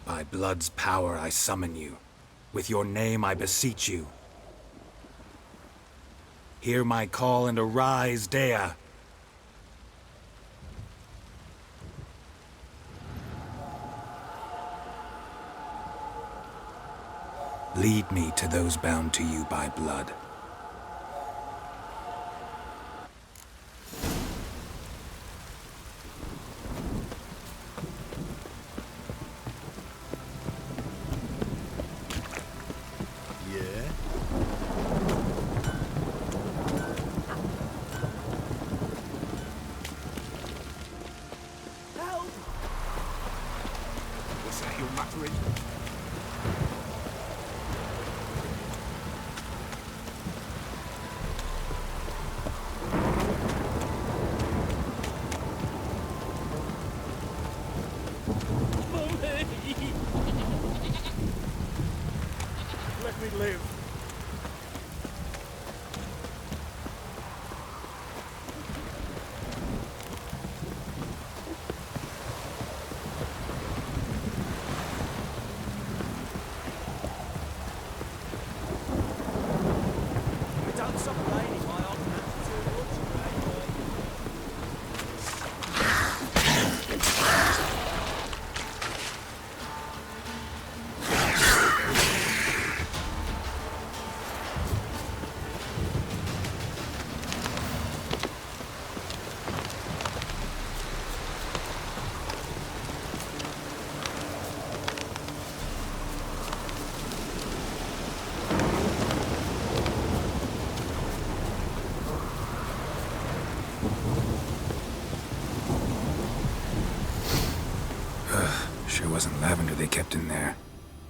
By blood's power I summon you. With your name I beseech you. Hear my call and arise, Dea. Lead me to those bound to you by blood. Let me live. Don't stop raining, my old man. Sure wasn't lavender they kept in there.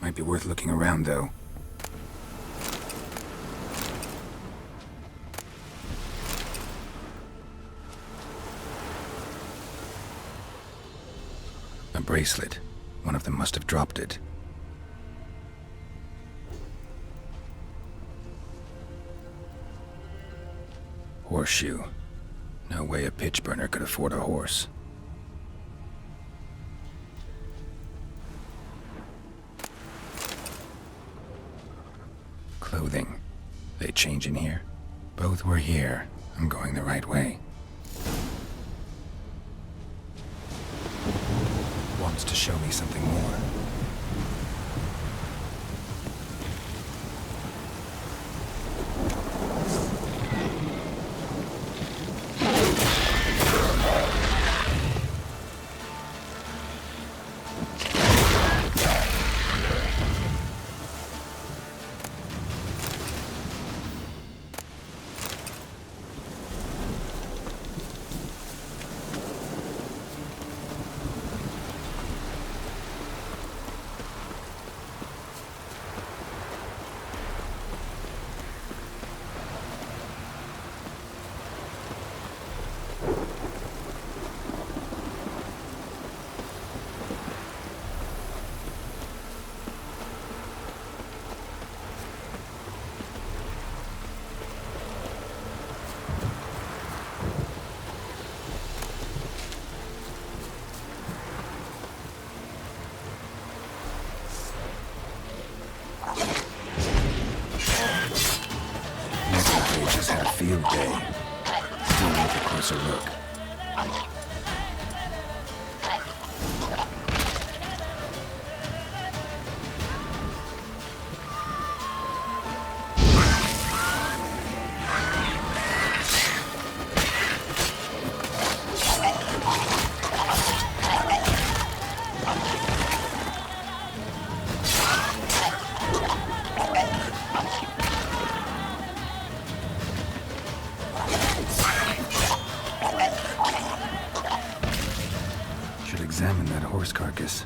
Might be worth looking around, though. A bracelet. One of them must have dropped it. Horseshoe. No way a pitch burner could afford a horse. Clothing. They change in here? Both were here. I'm going the right way. Wants to show me something more. Necrophages had a field day. Still need a closer look. Examine that horse carcass.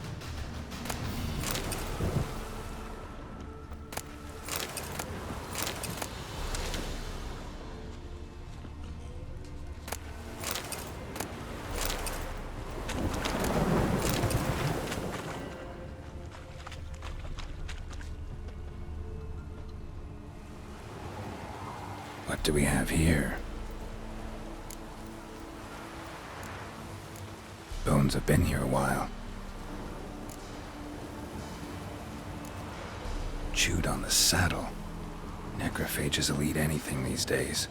What do we have here? Bones have been here a while. Chewed on the saddle. Necrophages will eat anything these days.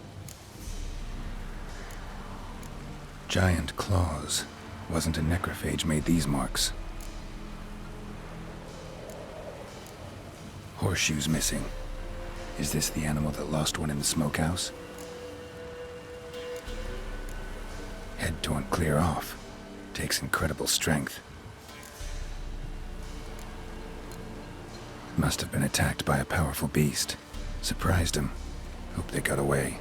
Giant claws. Wasn't a necrophage made these marks. Horseshoes missing. Is this the animal that lost one in the smokehouse? Head torn clear off. Takes incredible strength. Must have been attacked by a powerful beast. Surprised him. Hope they got away.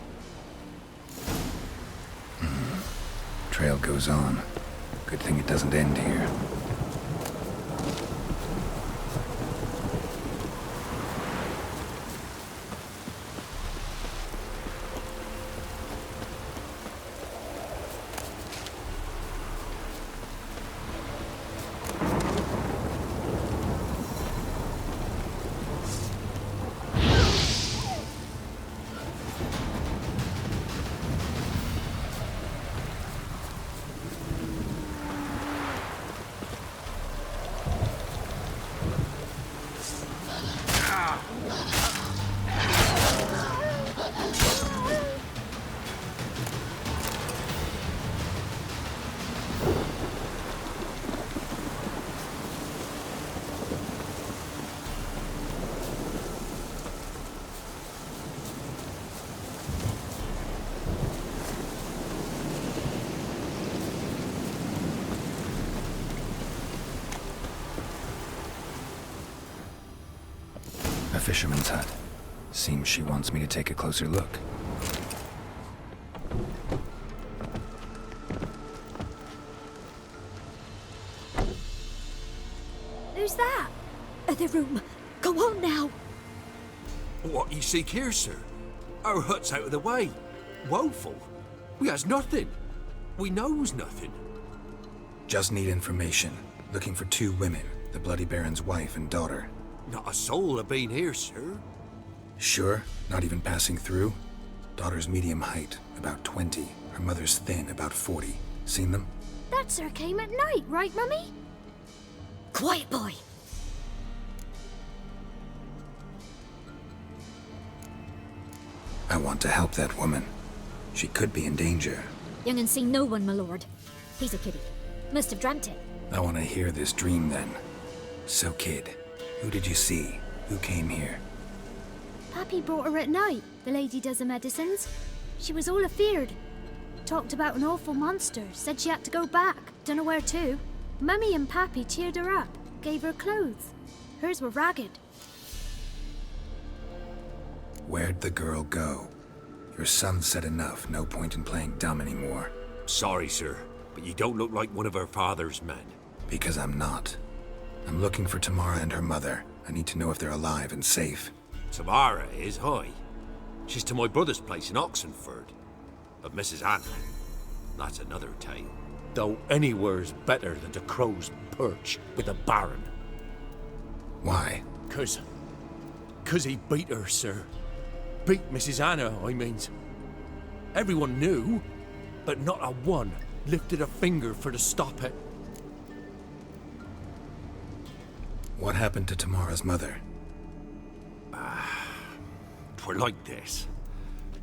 Trail goes on. Good thing it doesn't end here. A fisherman's hut. Seems she wants me to take a closer look. Who's that? Other room. Go on now. What you seek here, sir? Our hut's out of the way. Woeful. We has nothing. We knows nothing. Just need information. Looking for 2 women. The Bloody Baron's wife and daughter. Not a soul have been here, sir. Sure? Not even passing through? Daughter's medium height, about 20. Her mother's thin, about 40. Seen them? That sir came at night, right, Mummy? Quiet, boy. I want to help that woman. She could be in danger. Young and seen no one, my lord. He's a kiddie. Must have dreamt it. I want to hear this dream then. So, kid, who did you see? Who came here? Pappy brought her at night. The lady does the medicines. She was all afeared. Talked about an awful monster. Said she had to go back. Dunno where to. Mummy and Pappy cheered her up. Gave her clothes. Hers were ragged. Where'd the girl go? Your son said enough. No point in playing dumb anymore. Sorry, sir, but you don't look like one of our father's men. Because I'm not. I'm looking for Tamara and her mother. I need to know if they're alive and safe. Tamara is, hi. She's to my brother's place in Oxenfurt. But Mrs. Anna, that's another tale. Though anywhere's better than the crow's perch with the Baron. Why? 'Cause he beat her, sir. Beat Mrs. Anna, I means. Everyone knew, but not a one lifted a finger for to stop it. What happened to Tamara's mother? 'Twere like this.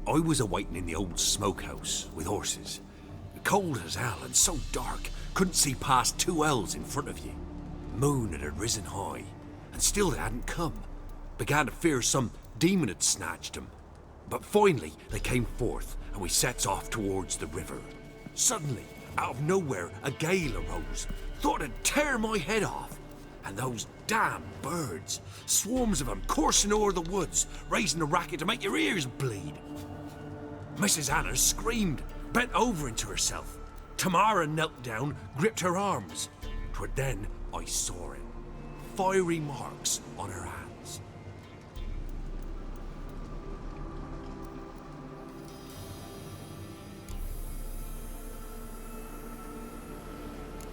I was awaiting in the old smokehouse with horses. Cold as hell and so dark, couldn't see past 2 ells in front of you. Moon had risen high, and still they hadn't come. Began to fear some demon had snatched them. But finally, they came forth, and we sets off towards the river. Suddenly, out of nowhere, a gale arose. Thought it'd tear my head off. And those damn birds, swarms of them coursing o'er the woods, raising a racket to make your ears bleed. Mrs. Anna screamed, bent over into herself. Tamara knelt down, gripped her arms. 'Twere then I saw it. Fiery marks on her hands.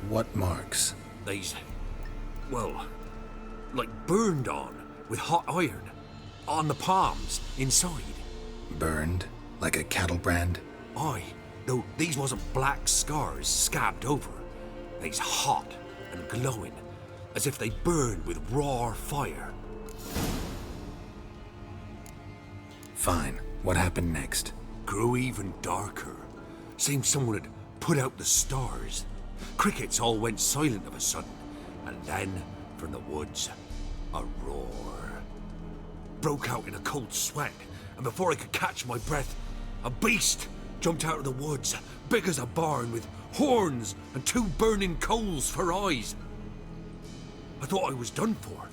What marks? These, well, like burned on with hot iron. On the palms, inside. Burned? Like a cattle brand? Aye, though these wasn't black scars scabbed over. They's hot and glowing, as if they burned with raw fire. Fine. What happened next? Grew even darker. Seemed someone had put out the stars. Crickets all went silent of a sudden, and then, from the woods, a roar. Broke out in a cold sweat, and before I could catch my breath, a beast jumped out of the woods, big as a barn, with horns and 2 burning coals for eyes. I thought I was done for.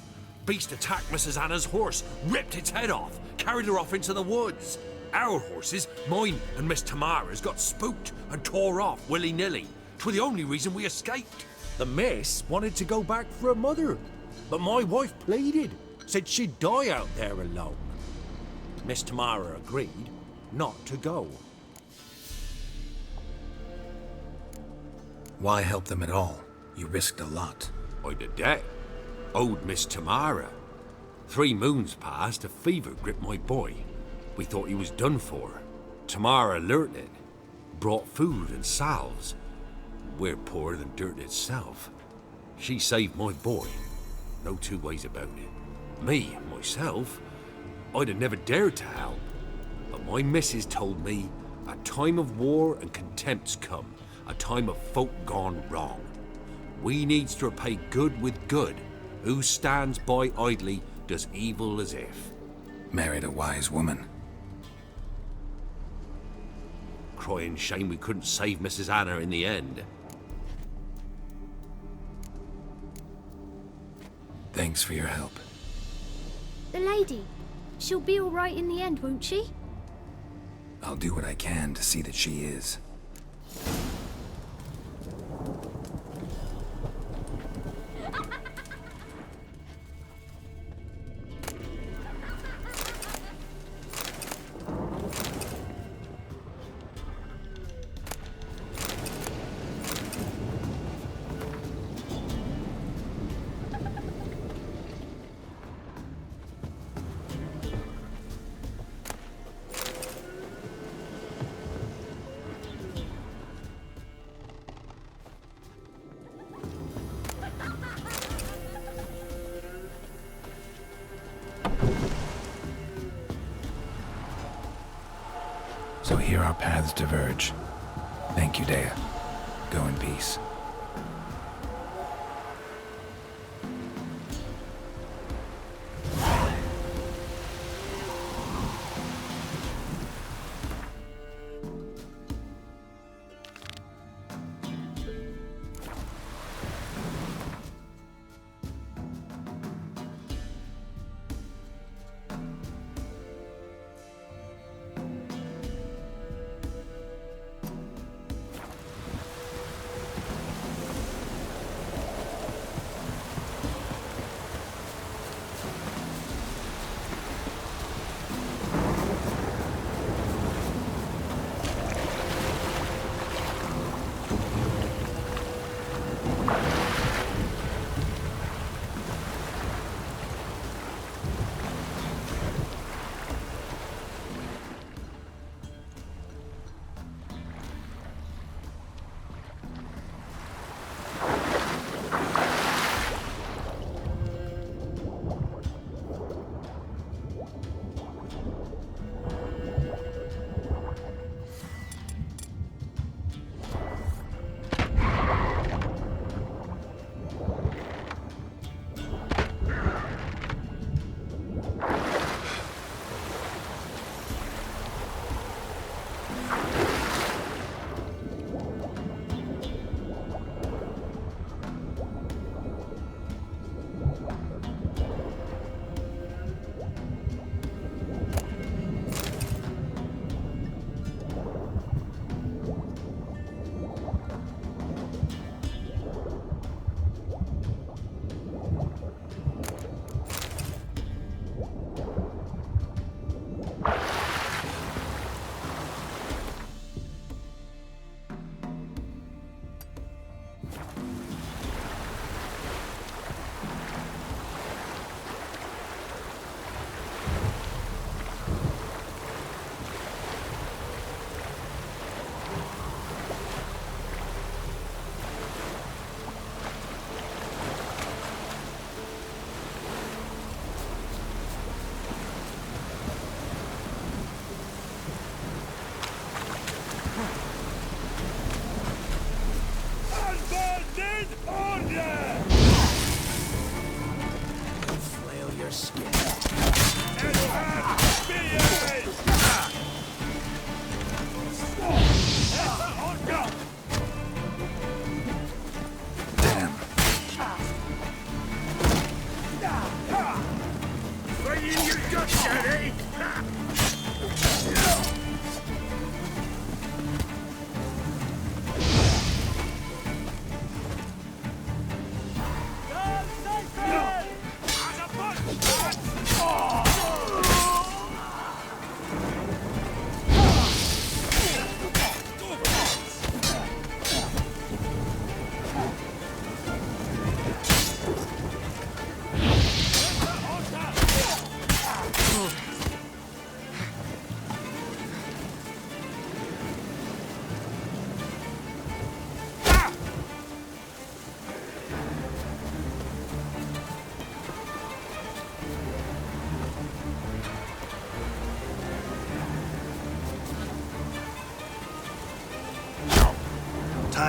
Beast attacked Mrs. Anna's horse, ripped its head off, carried her off into the woods. Our horses, mine and Miss Tamara's, got spooked and tore off willy-nilly. 'Twas the only reason we escaped. The miss wanted to go back for her mother, but my wife pleaded, said she'd die out there alone. Miss Tamara agreed not to go. Why help them at all? You risked a lot. I'd a debt. Owed Miss Tamara. 3 moons passed, a fever gripped my boy. We thought he was done for. Tamara alerted, brought food and salves. We're poorer than dirt itself. She saved my boy. No 2 ways about it. Me, myself, I'd have never dared to help. But my missus told me a time of war and contempt's come. A time of folk gone wrong. We needs to repay good with good. Who stands by idly does evil as if. Married a wise woman. Crying shame we couldn't save Mrs. Anna in the end. Thanks for your help. The lady, she'll be all right in the end, won't she? I'll do what I can to see that she is. So here our paths diverge. Thank you, Dea. Go in peace.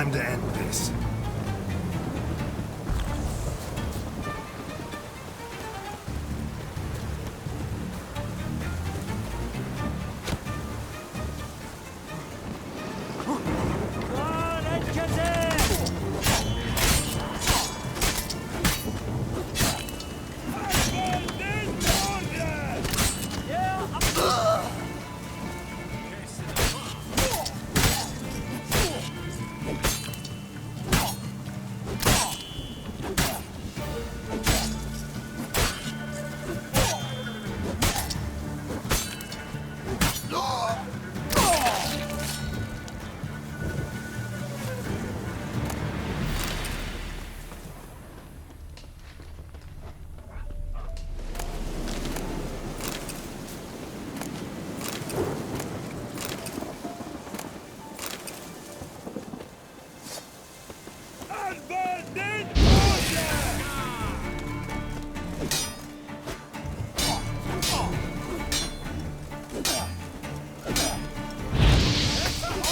Time to end this.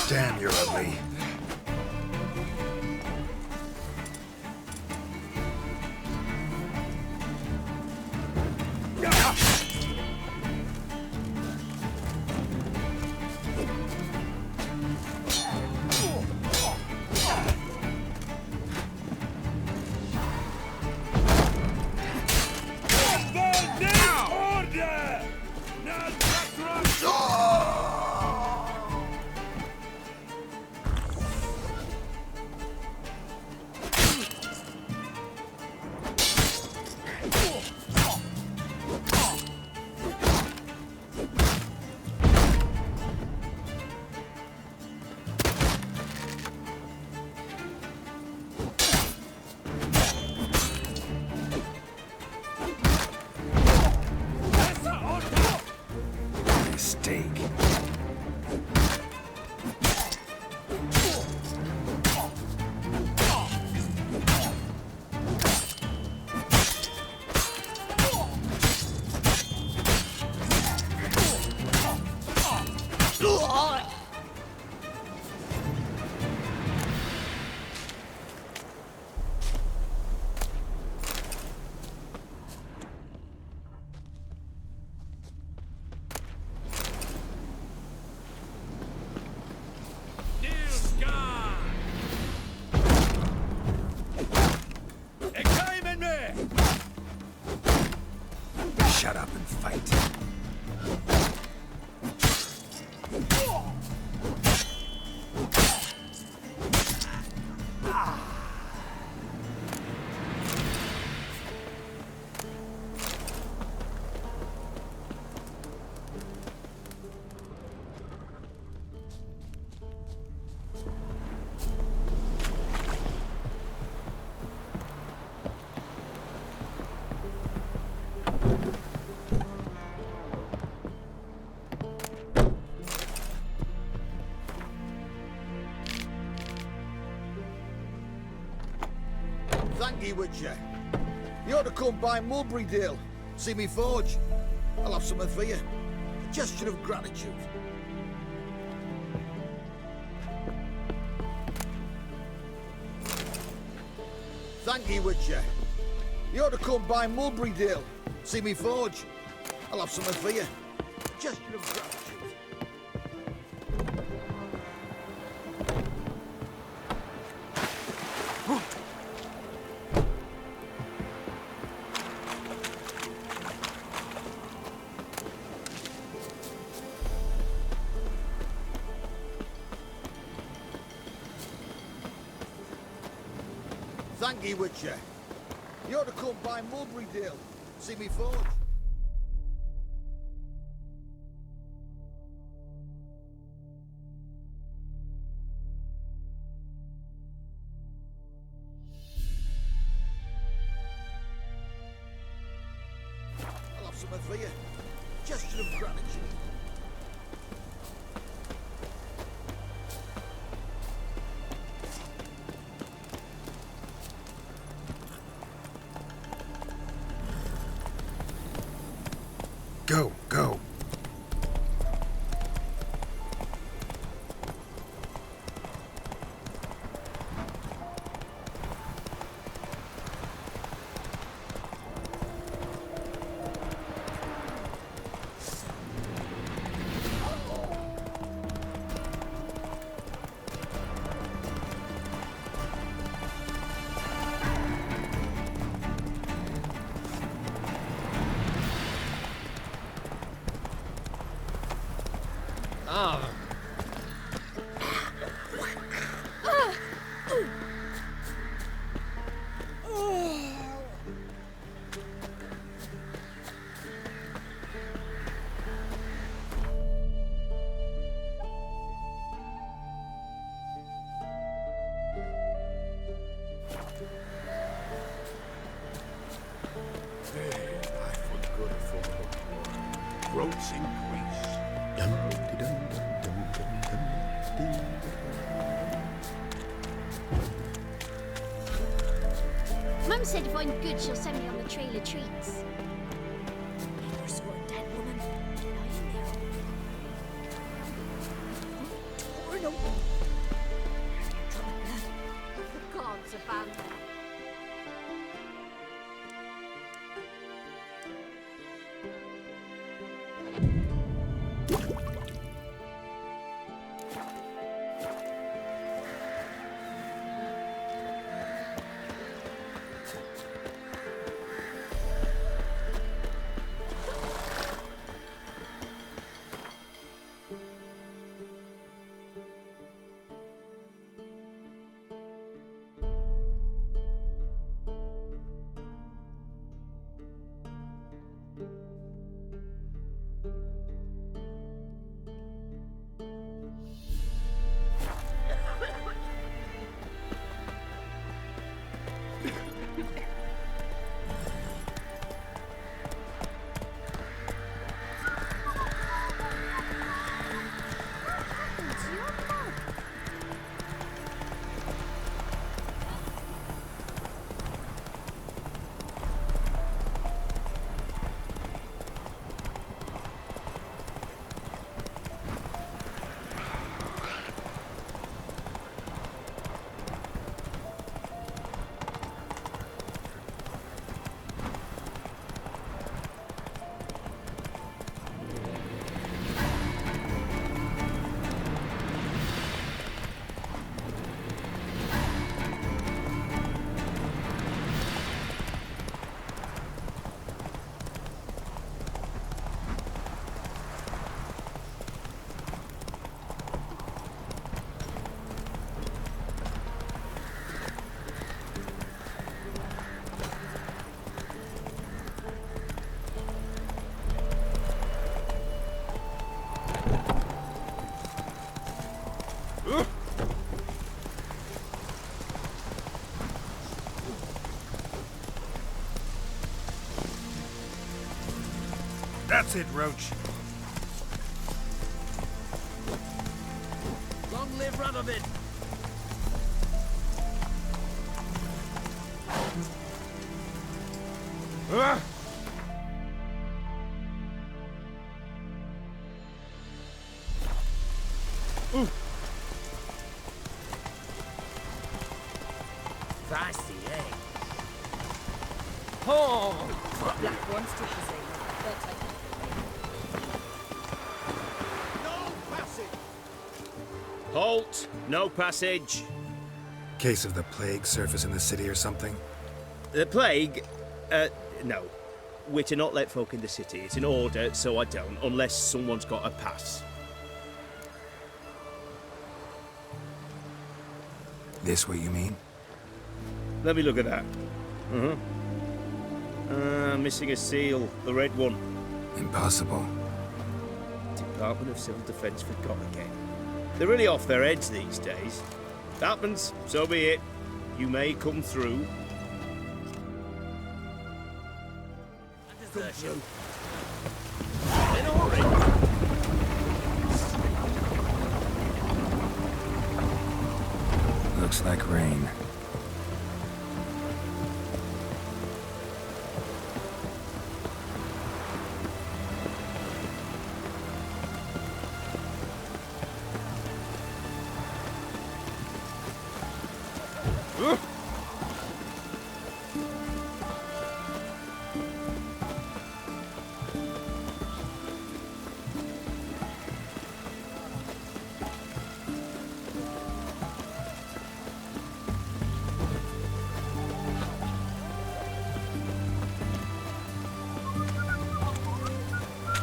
Damn, you're ugly. Shut up and fight. Thank ye, would you? You ought to come by Mulberrydale, see me forge. I'll have something for you. A gesture of gratitude. Thank ye, would you? You ought to come by Mulberrydale, see me forge. I'll have something for you. A gesture of gratitude. Thank ye, would you? You ought to come by Mulberrydale, see me forge. I'll have something for you. Gesture of gratitude. Go, go. I forgot for roads in Greece. Mum said if I'm good, she'll send me on the trail of treats. Never saw a dead woman lying there. Torn open. A drop of blood. The gods abandoned her. That's it, Roach. Long live Radovid! Ah! Fancy, eh? Oh! Black ones took the same. They'll take it. No passage! Halt! No passage. Case of the plague surface in the city or something? The plague? No. We're to not let folk in the city. It's an order, so I don't, unless someone's got a pass. This what you mean? Let me look at that. Missing a seal, the red one. Impossible. Department of Civil Defence forgot again. They're really off their heads these days. Happens, so be it. You may come through. Desertion. In a hurry. Looks like rain.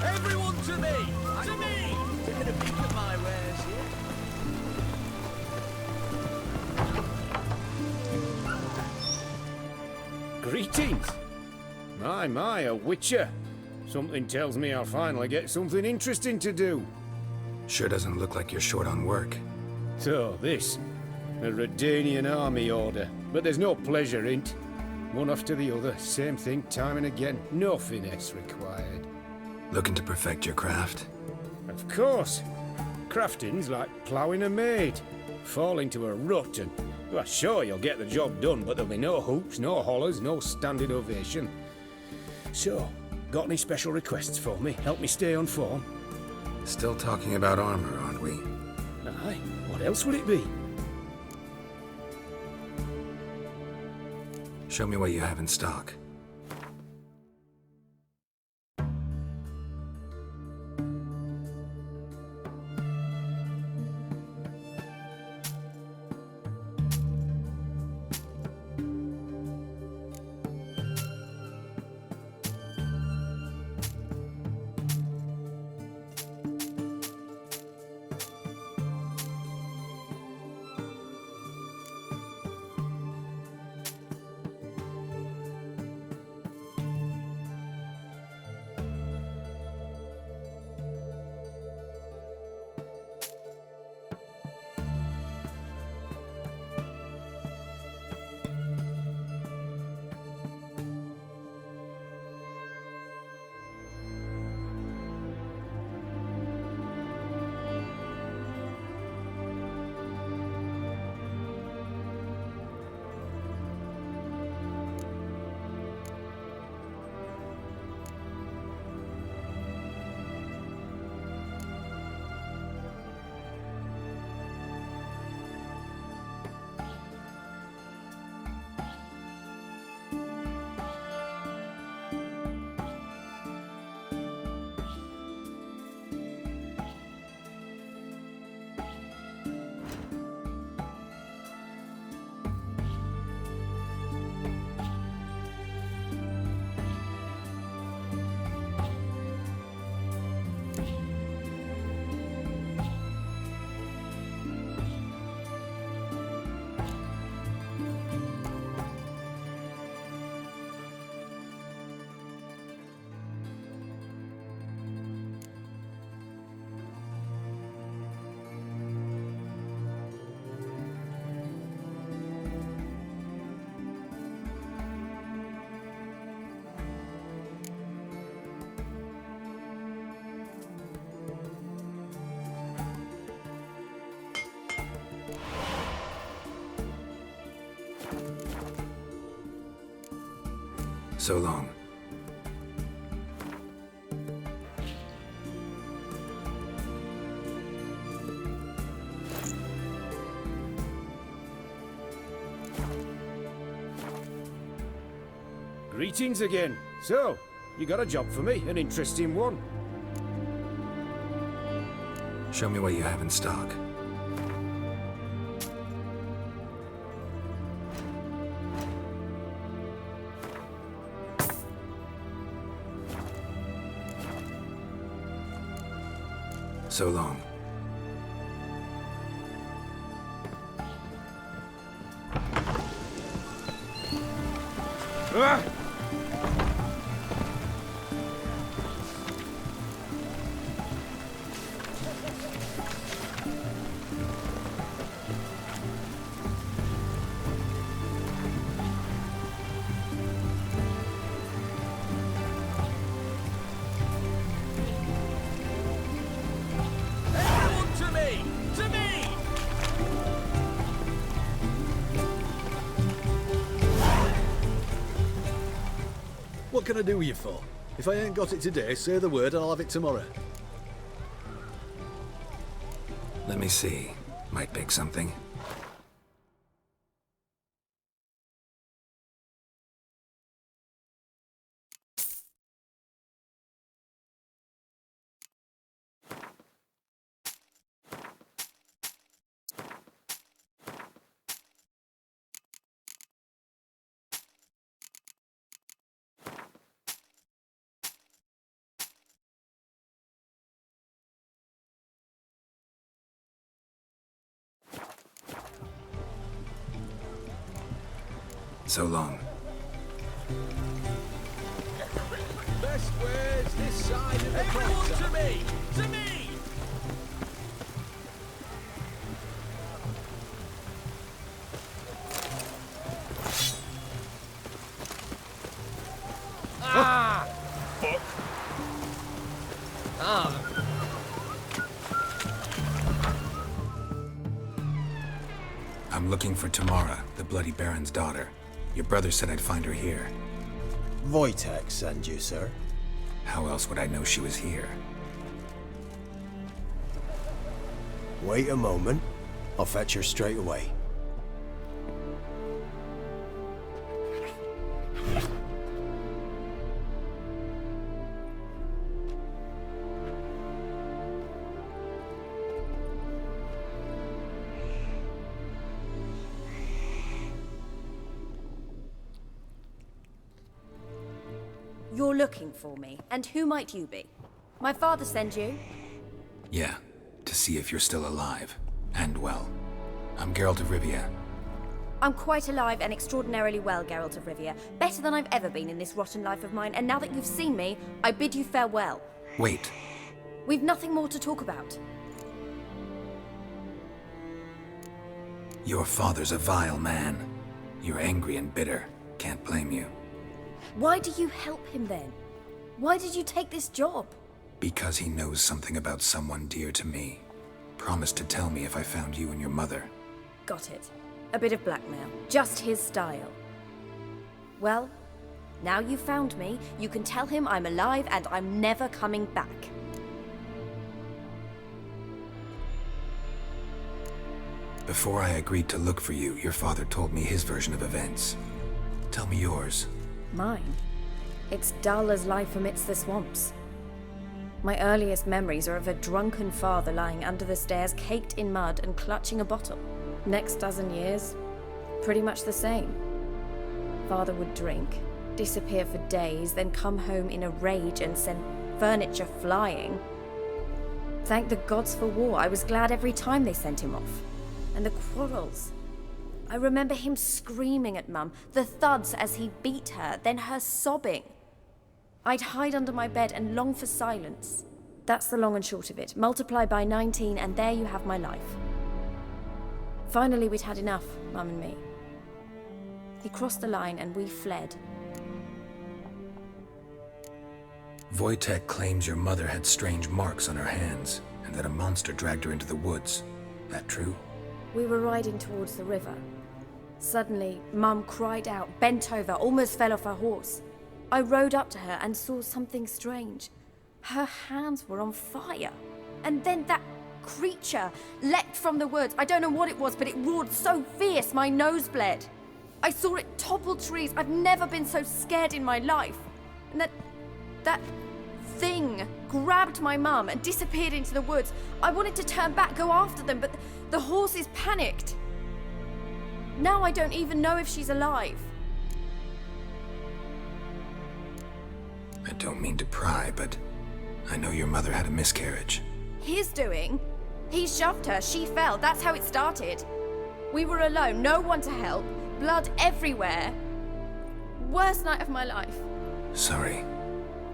Everyone to me! To me! Taking a peek at my Greetings. My, a witcher. Something tells me I'll finally get something interesting to do. Sure doesn't look like you're short on work. So, this. A Redanian army order. But there's no pleasure in't. One after the other, same thing time and again. No finesse required. Looking to perfect your craft? Of course. Crafting's like ploughing a maid. Fall into a rut and... Well, sure, you'll get the job done, but there'll be no hoops, no hollers, no standing ovation. So, got any special requests for me? Help me stay on form? Still talking about armor, aren't we? Aye, what else would it be? Show me what you have in stock. So long. Greetings again. So, you got a job for me? An interesting one. Show me what you have in stock. So long. Ah! What can I do you for? If I ain't got it today, say the word and I'll have it tomorrow. Let me see. Might pick something. So long. Everyone to me! To me! Ah! Fuck. Ah. I'm looking for Tamara, the Bloody Baron's daughter. Your brother said I'd find her here. Wojtek send you, sir. How else would I know she was here? Wait a moment. I'll fetch her straight away. You're looking for me, and who might you be? My father sent you? Yeah, to see if you're still alive. And well. I'm Geralt of Rivia. I'm quite alive and extraordinarily well, Geralt of Rivia. Better than I've ever been in this rotten life of mine, and now that you've seen me, I bid you farewell. Wait. We've nothing more to talk about. Your father's a vile man. You're angry and bitter. Can't blame you. Why do you help him then? Why did you take this job? Because he knows something about someone dear to me. Promised to tell me if I found you and your mother. Got it. A bit of blackmail. Just his style. Well, now you've found me, you can tell him I'm alive and I'm never coming back. Before I agreed to look for you, your father told me his version of events. Tell me yours. Mine? It's dull as life amidst the swamps. My earliest memories are of a drunken father lying under the stairs, caked in mud and clutching a bottle. Next dozen years, pretty much the same. Father would drink, disappear for days, then come home in a rage and send furniture flying. Thank the gods for war. I was glad every time they sent him off. And the quarrels. I remember him screaming at Mum, the thuds as he beat her, then her sobbing. I'd hide under my bed and long for silence. That's the long and short of it. Multiply by 19 and there you have my life. Finally, we'd had enough, Mum and me. He crossed the line and we fled. Wojtek claims your mother had strange marks on her hands, and that a monster dragged her into the woods. That true? We were riding towards the river. Suddenly, Mum cried out, bent over, almost fell off her horse. I rode up to her and saw something strange. Her hands were on fire. And then that creature leapt from the woods. I don't know what it was, but it roared so fierce my nose bled. I saw it topple trees. I've never been so scared in my life. And that thing grabbed my mum and disappeared into the woods. I wanted to turn back, go after them, but the horses panicked. Now I don't even know if she's alive. I don't mean to pry, but I know your mother had a miscarriage. His doing? He shoved her, she fell, that's how it started. We were alone, no one to help, blood everywhere. Worst night of my life. Sorry.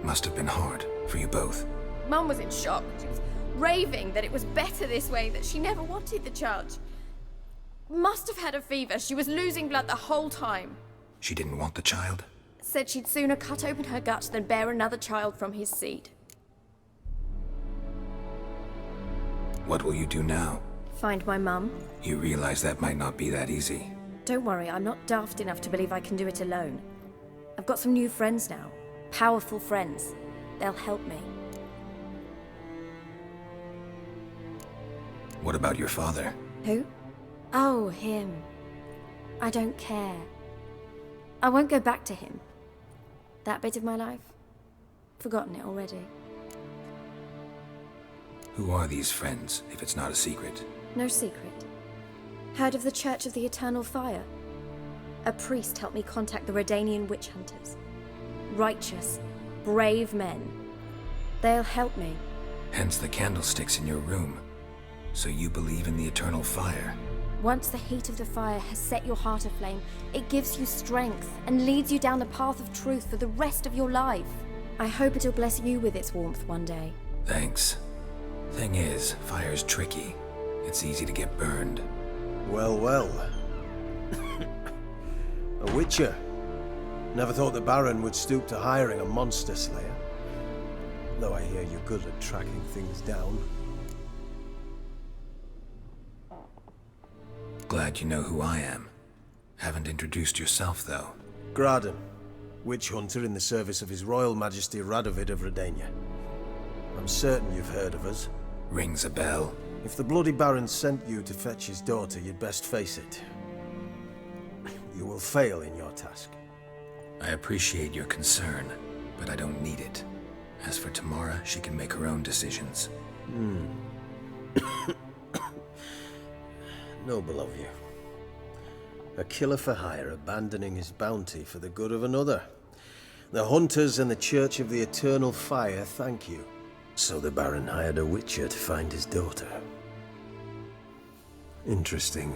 Must have been hard for you both. Mum was in shock. She was raving that it was better this way, that she never wanted the child. Must have had a fever. She was losing blood the whole time. She didn't want the child? Said she'd sooner cut open her gut than bear another child from his seed. What will you do now? Find my mum. You realize that might not be that easy. Don't worry, I'm not daft enough to believe I can do it alone. I've got some new friends now. Powerful friends. They'll help me. What about your father? Who? Oh, him. I don't care. I won't go back to him. That bit of my life? Forgotten it already. Who are these friends, if it's not a secret? No secret. Heard of the Church of the Eternal Fire? A priest helped me contact the Redanian witch hunters. Righteous, brave men. They'll help me. Hence the candlesticks in your room. So you believe in the eternal fire? Once the heat of the fire has set your heart aflame, it gives you strength and leads you down the path of truth for the rest of your life. I hope it'll bless you with its warmth one day. Thanks. Thing is, fire's tricky. It's easy to get burned. Well, well. A witcher. Never thought the Baron would stoop to hiring a monster slayer. Though I hear you're good at tracking things down. Glad you know who I am. Haven't introduced yourself, though. Graden, witch hunter in the service of His Royal Majesty Radovid of Redania. I'm certain you've heard of us. Rings a bell. If the Bloody Baron sent you to fetch his daughter, you'd best face it. You will fail in your task. I appreciate your concern, but I don't need it. As for Tamara, she can make her own decisions. Noble of you. A killer for hire abandoning his bounty for the good of another. The hunters and the Church of the Eternal Fire thank you. So the Baron hired a witcher to find his daughter. Interesting.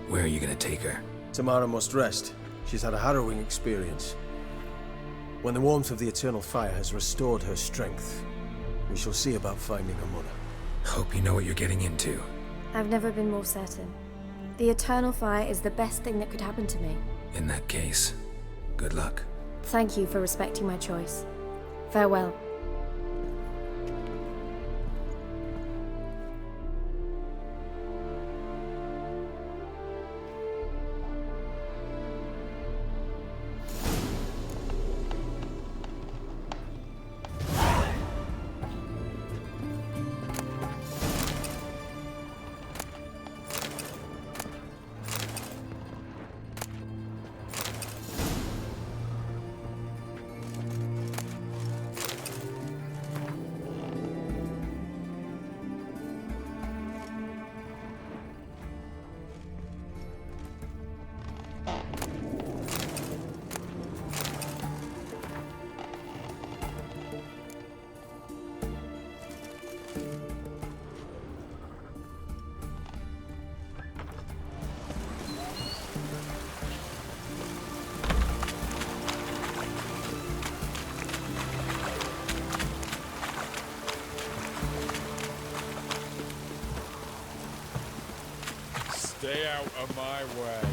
Where are you gonna take her? Tamara must rest. She's had a harrowing experience. When the warmth of the Eternal Fire has restored her strength, we shall see about finding her mother. Hope you know what you're getting into. I've never been more certain. The Eternal Fire is the best thing that could happen to me. In that case, good luck. Thank you for respecting my choice. Farewell. Stay out of my way.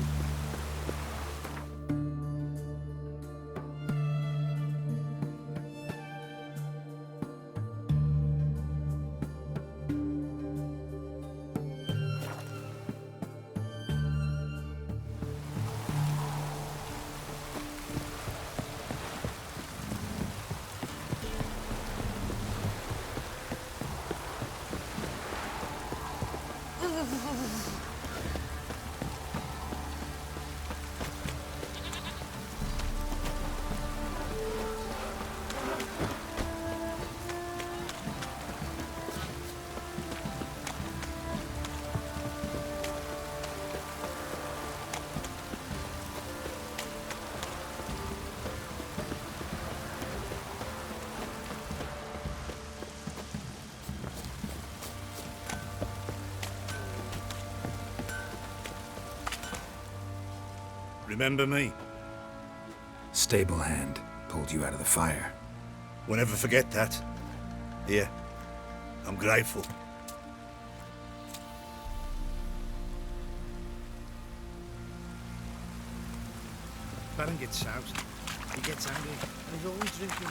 Remember me? Stable hand pulled you out of the fire. Won't ever forget that. Here, I'm grateful. Baron gets soused. He gets angry, and he's always drinking.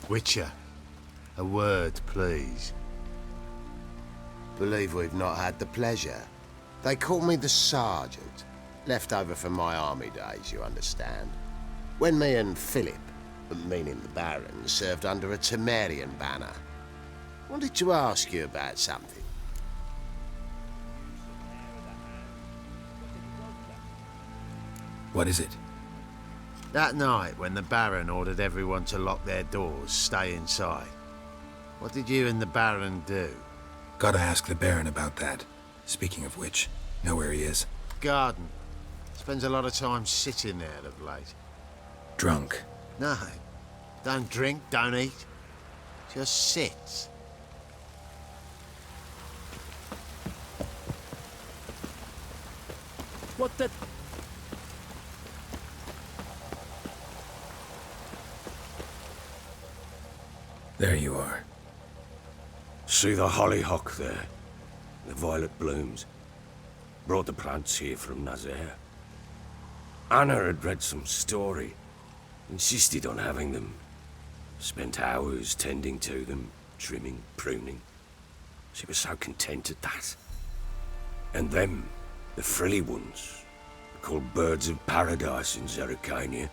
Witcher, a word, please. Believe we've not had the pleasure. They call me the Sergeant. Left over from my army days, you understand. When me and Philip, meaning the Baron, served under a Temerian banner. Wanted to ask you about something. What is it? That night when the Baron ordered everyone to lock their doors, stay inside. What did you and the Baron do? Gotta ask the Baron about that. Speaking of which, know where he is? Garden. Spends a lot of time sitting there of late. Drunk. No. Don't drink, don't eat. Just sits. What the... There you are. See the hollyhock there? The violet blooms. Brought the plants here from Nazaire. Anna had read some story. Insisted on having them. Spent hours tending to them, trimming, pruning. She was so content at that. And them, the frilly ones, called birds of paradise in Zerrikania.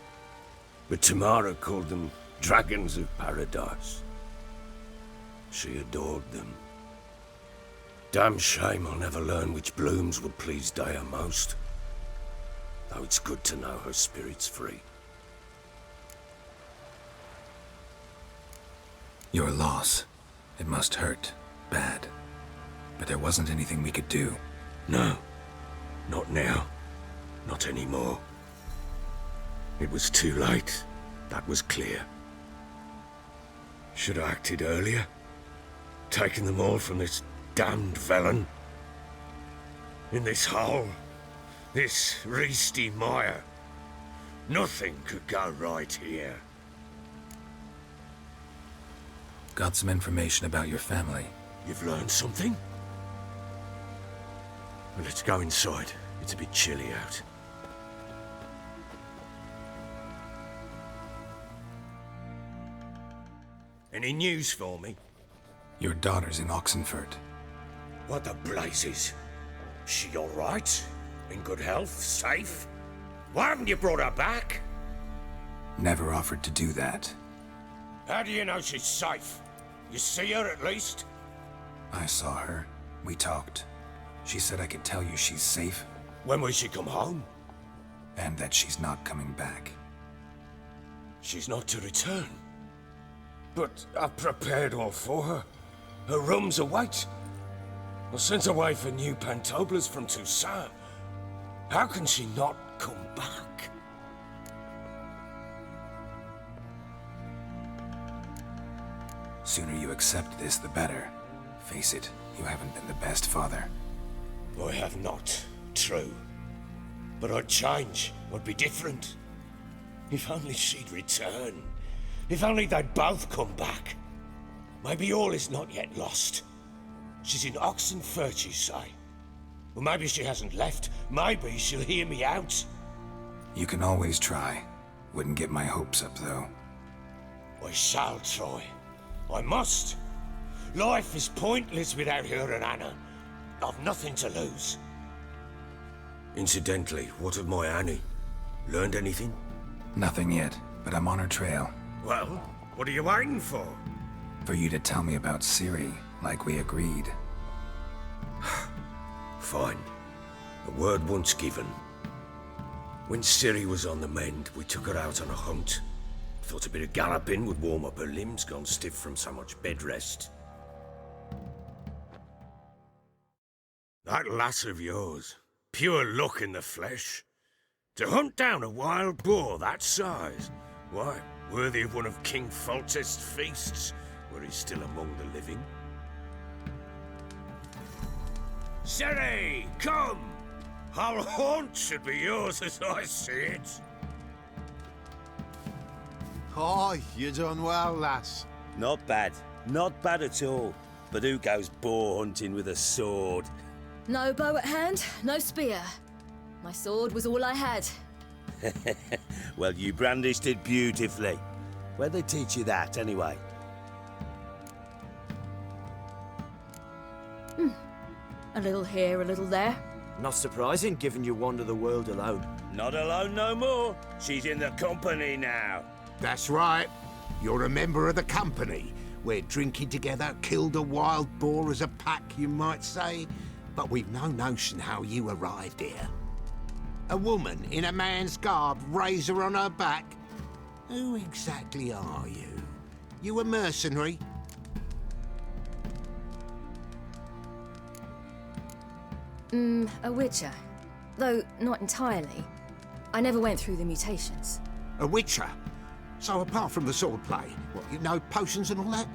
But Tamara called them dragons of paradise. She adored them. Damn shame I'll never learn which blooms would please Dea most. Though it's good to know her spirit's free. Your loss. It must hurt. Bad. But there wasn't anything we could do. No. Not now. Not anymore. It was too late. That was clear. Should have acted earlier. Taken them all from this damned Velen. In this hole. This reesty mire. Nothing could go right here. Got some information about your family. You've learned something? Well, let's go inside. It's a bit chilly out. Any news for me? Your daughter's in Oxenfurt. What the blazes? She all right? In good health? Safe? Why haven't you brought her back? Never offered to do that. How do you know she's safe? You see her at least? I saw her. We talked. She said I could tell you she's safe. When will she come home? And that she's not coming back. She's not to return. But I've prepared all for her. Her room's await. I sent away for new pantoblas from Toussaint. How can she not come back? Sooner you accept this, the better. Face it, you haven't been the best father. I have not, true. But I'd change, I'd be different. If only she'd return. If only they'd both come back. Maybe all is not yet lost. She's in Oxenfurt, you say? Well, maybe she hasn't left. Maybe she'll hear me out. You can always try. Wouldn't get my hopes up, though. I shall try. I must. Life is pointless without her and Anna. I've nothing to lose. Incidentally, what of my Annie? Learned anything? Nothing yet, but I'm on her trail. Well, what are you waiting for? For you to tell me about Ciri, like we agreed. Fine. A word once given. When Ciri was on the mend, we took her out on a hunt. Thought a bit of galloping would warm up her limbs, gone stiff from so much bed rest. That lass of yours, pure luck in the flesh. To hunt down a wild boar that size, why, worthy of one of King Foltest's feasts, where he's still among the living. Ciri, come! Our haunt should be yours as I see it. Oh, you done well, lass. Not bad. Not bad at all. But who goes boar hunting with a sword? No bow at hand, no spear. My sword was all I had. Well, you brandished it beautifully. Where'd they teach you that, anyway? A little here, a little there. Not surprising, given you wander the world alone. Not alone no more. She's in the company now. That's right. You're a member of the company. We're drinking together, killed a wild boar as a pack, you might say. But we've no notion how you arrived here. A woman in a man's garb, razor on her back. Who exactly are you? You a mercenary? A witcher. Though not entirely. I never went through the mutations. A witcher? So apart from the swordplay, what, you know potions and all that?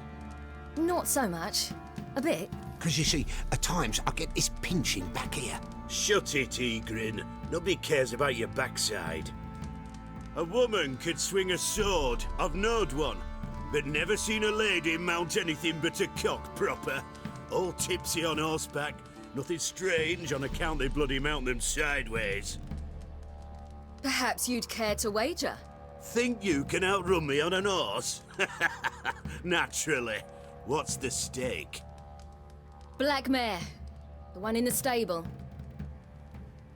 Not so much. A bit. Because you see, at times I get this pinching back here. Shut it, Egrin. Nobody cares about your backside. A woman could swing a sword. I've knowed one. But never seen a lady mount anything but a cock proper. All tipsy on horseback. Nothing strange on account they bloody mount them sideways. Perhaps you'd care to wager? Think you can outrun me on an horse? Naturally. What's the stake? Black mare. The one in the stable.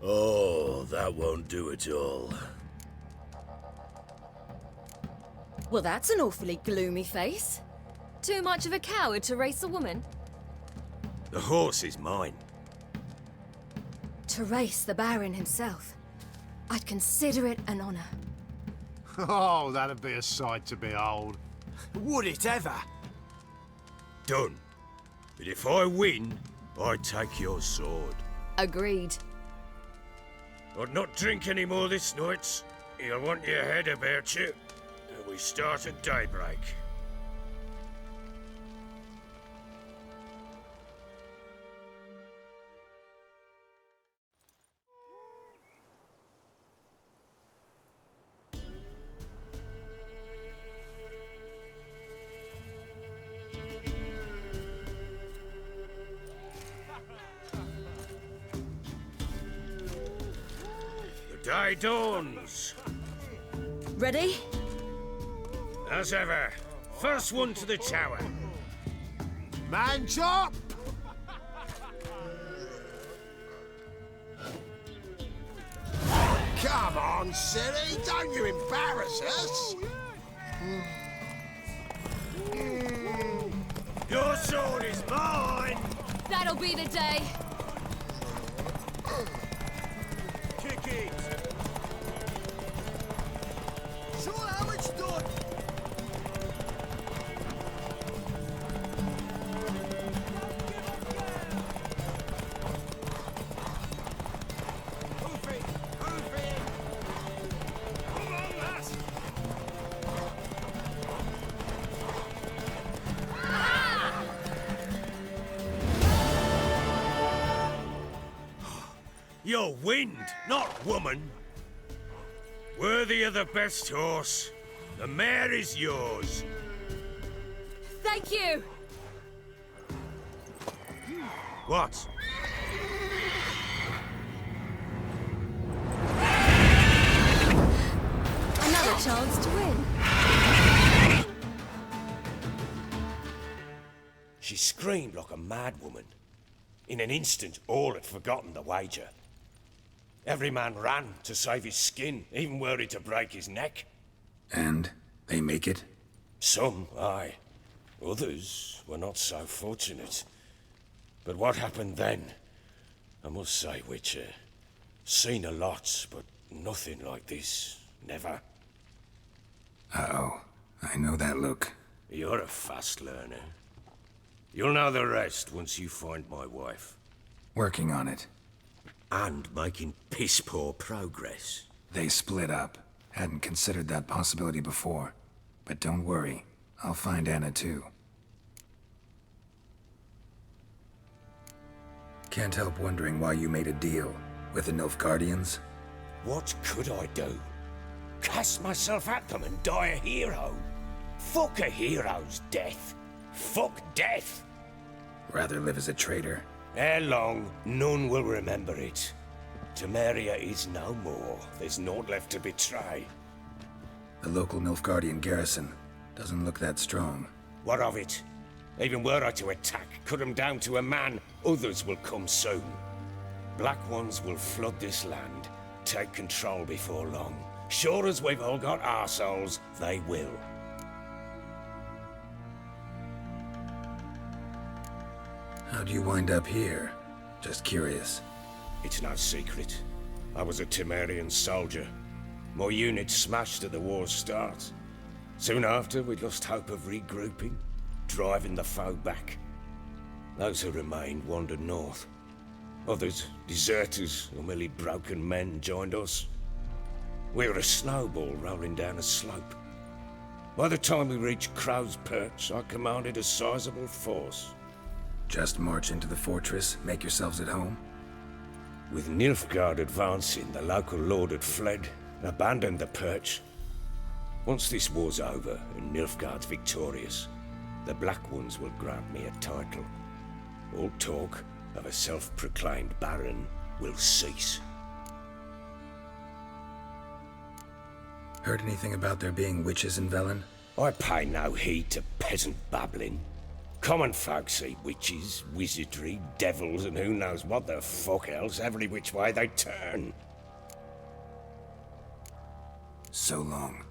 Oh, that won't do at all. Well, that's an awfully gloomy face. Too much of a coward to race a woman? The horse is mine. To race the Baron himself. I'd consider it an honor. Oh, that'd be a sight to behold. Would it ever? Done. But if I win, I take your sword. Agreed. I'd not drink any more this night. You'll want your head about you. We start at daybreak. The day dawns. Ready? As ever, first one to the tower. Man chop! Come on, Ciri, don't you embarrass us! Your sword is mine! That'll be the day. Kick it! Show how it's done! You're wind, not woman. Worthy of the best horse. The mare is yours. Thank you. What? Another chance to win. She screamed like a mad woman. In an instant, all had forgotten the wager. Every man ran to save his skin, even were it to break his neck. And they make it? Some, aye. Others were not so fortunate. But what happened then? I must say, Witcher, seen a lot, but nothing like this. Never. Uh-oh. I know that look. You're a fast learner. You'll know the rest once you find my wife. Working on it. And making piss-poor progress. They split up. Hadn't considered that possibility before. But don't worry. I'll find Anna too. Can't help wondering why you made a deal with the Nilfgaardians. What could I do? Cast myself at them and die a hero? Fuck a hero's death. Fuck death. Rather live as a traitor. Ere long, none will remember it. Temeria is no more. There's naught left to betray. The local Nilfgaardian garrison doesn't look that strong. What of it? Even were I to attack, cut them down to a man, others will come soon. Black ones will flood this land, take control before long. Sure as we've all got arseholes, they will. How'd you wind up here? Just curious. It's no secret. I was a Temerian soldier. My unit smashed at the war's start. Soon after, we lost hope of regrouping, driving the foe back. Those who remained wandered north. Others, deserters or merely broken men, joined us. We were a snowball rolling down a slope. By the time we reached Crow's Perch, I commanded a sizable force. Just march into the fortress, make yourselves at home? With Nilfgaard advancing, the local lord had fled, abandoned the perch. Once this war's over and Nilfgaard's victorious, the Black Ones will grant me a title. All talk of a self-proclaimed baron will cease. Heard anything about there being witches in Velen? I pay no heed to peasant babbling. Common folk see witches, wizardry, devils, and who knows what the fuck else every which way they turn. So long.